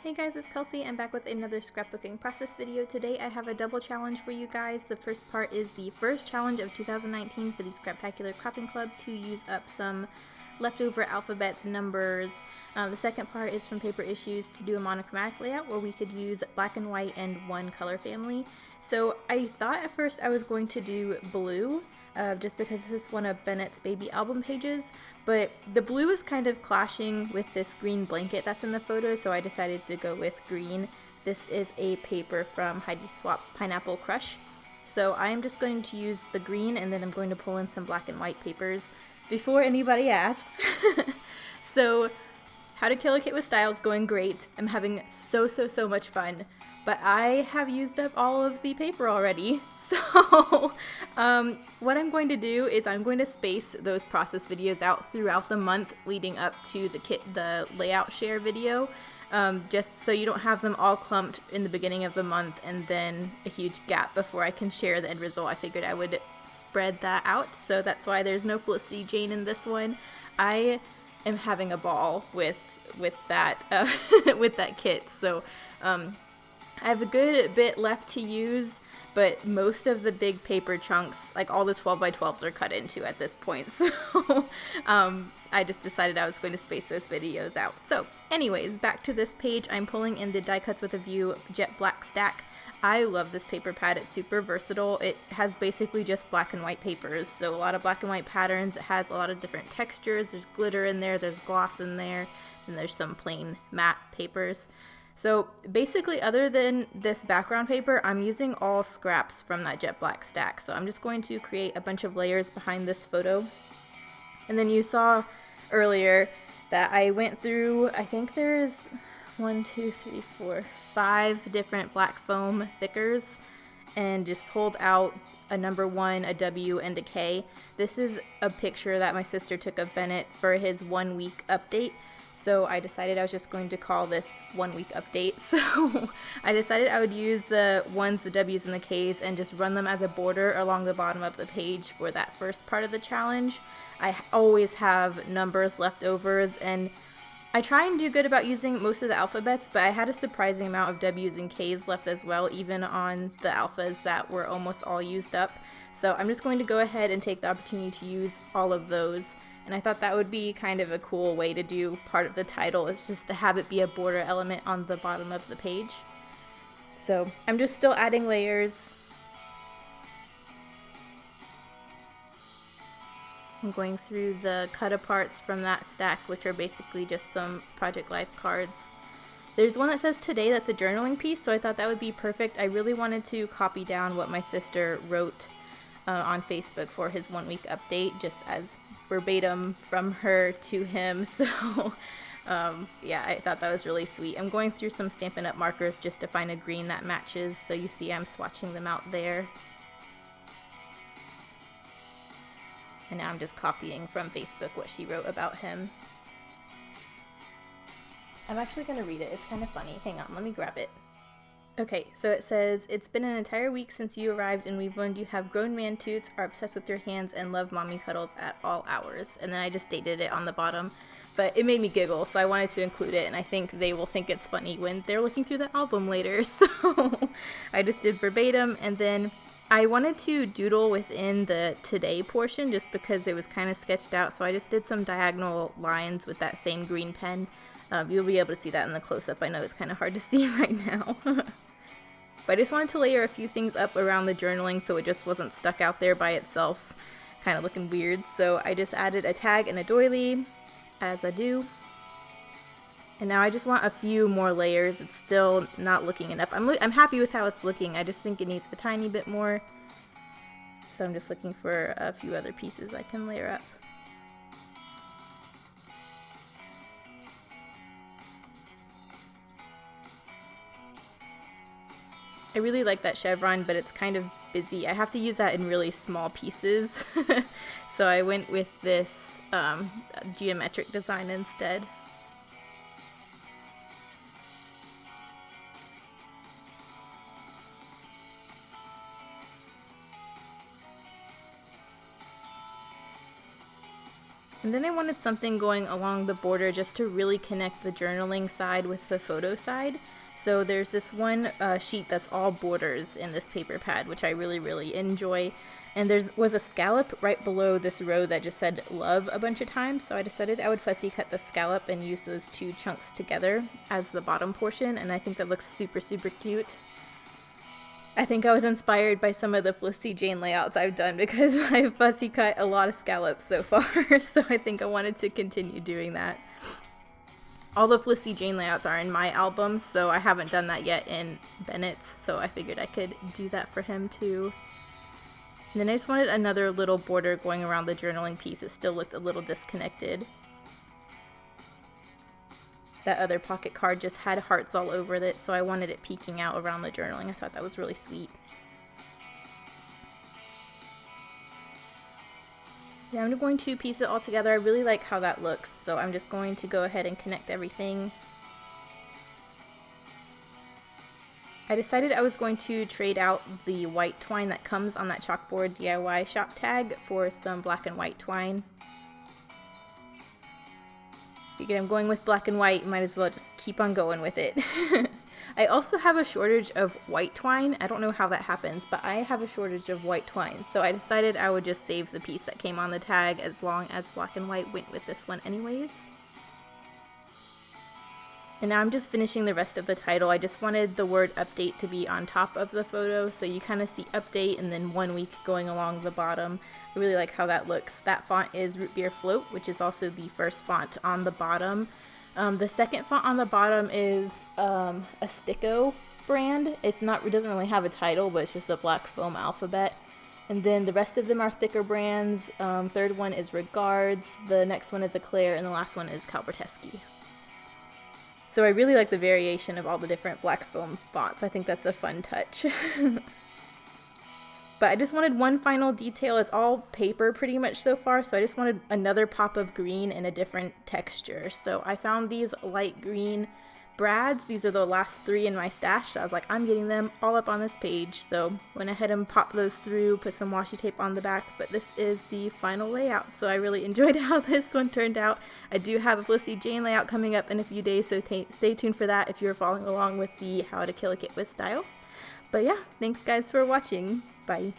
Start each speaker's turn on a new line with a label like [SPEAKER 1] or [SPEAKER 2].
[SPEAKER 1] Hey guys, it's Kelsey. I'm back with another scrapbooking process video. Today I have a double challenge for you guys. The first part is the first challenge of 2019 for the Scraptacular Cropping Club to use up some leftover alphabets, numbers. The second part is from Paper Issues to do a monochromatic layout where we could use black and white and one color family. So I thought at first I was going to do blue, just because this is one of Bennet's baby album pages, but the blue is kind of clashing with this green blanket that's in the photo, so I decided to go with green. This is a paper from Heidi Swapp's Pineapple Crush. So I'm just going to use the green, and then I'm going to pull in some black and white papers before anybody asks. So How to Kill a Kit with Style is going great. I'm having so much fun. But I have used up all of the paper already, so what I'm going to do is I'm going to space those process videos out throughout the month leading up to the layout share video, just so you don't have them all clumped in the beginning of the month and then a huge gap before I can share the end result. I figured I would spread that out, so that's why there's no Felicity Jane in this one. I am having a ball with that with that kit, so I have a good bit left to use, but most of the big paper chunks, like all the 12x12s, are cut into at this point, so I just decided I was going to space those videos out. So anyways, back to this page. I'm pulling in the Die Cuts with a View Jet Black stack. I love this paper pad. It's super versatile. It has basically just black and white papers, so a lot of black and white patterns. It has a lot of different textures. There's glitter in there, there's gloss in there, and there's some plain matte papers. So basically, other than this background paper, I'm using all scraps from that jet black stack. So I'm just going to create a bunch of layers behind this photo. And then you saw earlier that I went through, I think there's 5 different black foam thickers, and just pulled out a number 1, a W, and a K. This is a picture that my sister took of Bennet for his 1-week update. So I decided I was just going to call this 1-week update. So I decided I would use the 1s, the W's, and the K's and just run them as a border along the bottom of the page for that first part of the challenge. I always have numbers leftovers, and I try and do good about using most of the alphabets, but I had a surprising amount of W's and K's left as well, even on the alphas that were almost all used up. So I'm just going to go ahead and take the opportunity to use all of those. And I thought that would be kind of a cool way to do part of the title. It's just to have it be a border element on the bottom of the page. So I'm just still adding layers. I'm going through the cut aparts from that stack, which are basically just some Project Life cards. There's one that says today that's a journaling piece, so I thought that would be perfect. I really wanted to copy down what my sister wrote on Facebook for his 1-week update, just as verbatim from her to him. So yeah, I thought that was really sweet. I'm going through some Stampin' Up! Markers just to find a green that matches, so you see I'm swatching them out there. And now I'm just copying from Facebook what she wrote about him. I'm actually going to read it. It's kind of funny. Hang on, let me grab it. Okay, so it says, "It's been an entire week since you arrived, and we've learned you have grown man toots, are obsessed with your hands, and love mommy cuddles at all hours." And then I just dated it on the bottom, but it made me giggle, so I wanted to include it, and I think they will think it's funny when they're looking through the album later. So I just did verbatim, and then I wanted to doodle within the today portion just because it was kind of sketched out, so I just did some diagonal lines with that same green pen. You'll be able to see that in the close-up. I know it's kind of hard to see right now. But I just wanted to layer a few things up around the journaling so it just wasn't stuck out there by itself, kind of looking weird. So I just added a tag and a doily, as I do. And now I just want a few more layers. It's still not looking enough. I'm happy with how it's looking. I just think it needs a tiny bit more. So I'm just looking for a few other pieces I can layer up. I really like that chevron, but it's kind of busy. I have to use that in really small pieces. So I went with this geometric design instead. And then I wanted something going along the border just to really connect the journaling side with the photo side. So there's this one sheet that's all borders in this paper pad, which I really enjoy. And there was a scallop right below this row that just said love a bunch of times. So I decided I would fussy cut the scallop and use those two chunks together as the bottom portion. And I think that looks super cute. I think I was inspired by some of the Felicity Jane layouts I've done because I've fussy cut a lot of scallops so far. So I think I wanted to continue doing that. All the Felicity Jane layouts are in my albums, so I haven't done that yet in Bennet's, so I figured I could do that for him too. And then I just wanted another little border going around the journaling piece. It still looked a little disconnected. That other pocket card just had hearts all over it, so I wanted it peeking out around the journaling. I thought that was really sweet. Yeah, I'm going to piece it all together. I really like how that looks, so I'm just going to go ahead and connect everything. I decided I was going to trade out the white twine that comes on that chalkboard DIY shop tag for some black and white twine. Figured I'm going with black and white, might as well just keep on going with it. I also have a shortage of white twine. I don't know how that happens, but I have a shortage of white twine. So I decided I would just save the piece that came on the tag as long as black and white went with this one anyways. And now I'm just finishing the rest of the title. I just wanted the word update to be on top of the photo, so you kind of see update and then 1 week going along the bottom. I really like how that looks. That font is Root Beer Float, which is also the first font on the bottom. The second font on the bottom is a Sticko brand. It doesn't really have a title, but it's just a black foam alphabet. And then the rest of them are thicker brands. Third one is Regards, the next one is Eclair, and the last one is Calberteschi. So I really like the variation of all the different black foam fonts. I think that's a fun touch. But I just wanted one final detail. It's all paper pretty much so far, so I just wanted another pop of green in a different texture. So I found these light green brads. These are the last 3 in my stash, so I was like, I'm getting them all up on this page. So went ahead and popped those through, put some washi tape on the back, but this is the final layout. So I really enjoyed how this one turned out. I do have a Felicity Jane layout coming up in a few days, so stay tuned for that if you're following along with the How to Kill a Kit with Style. But yeah, thanks guys for watching. Bye.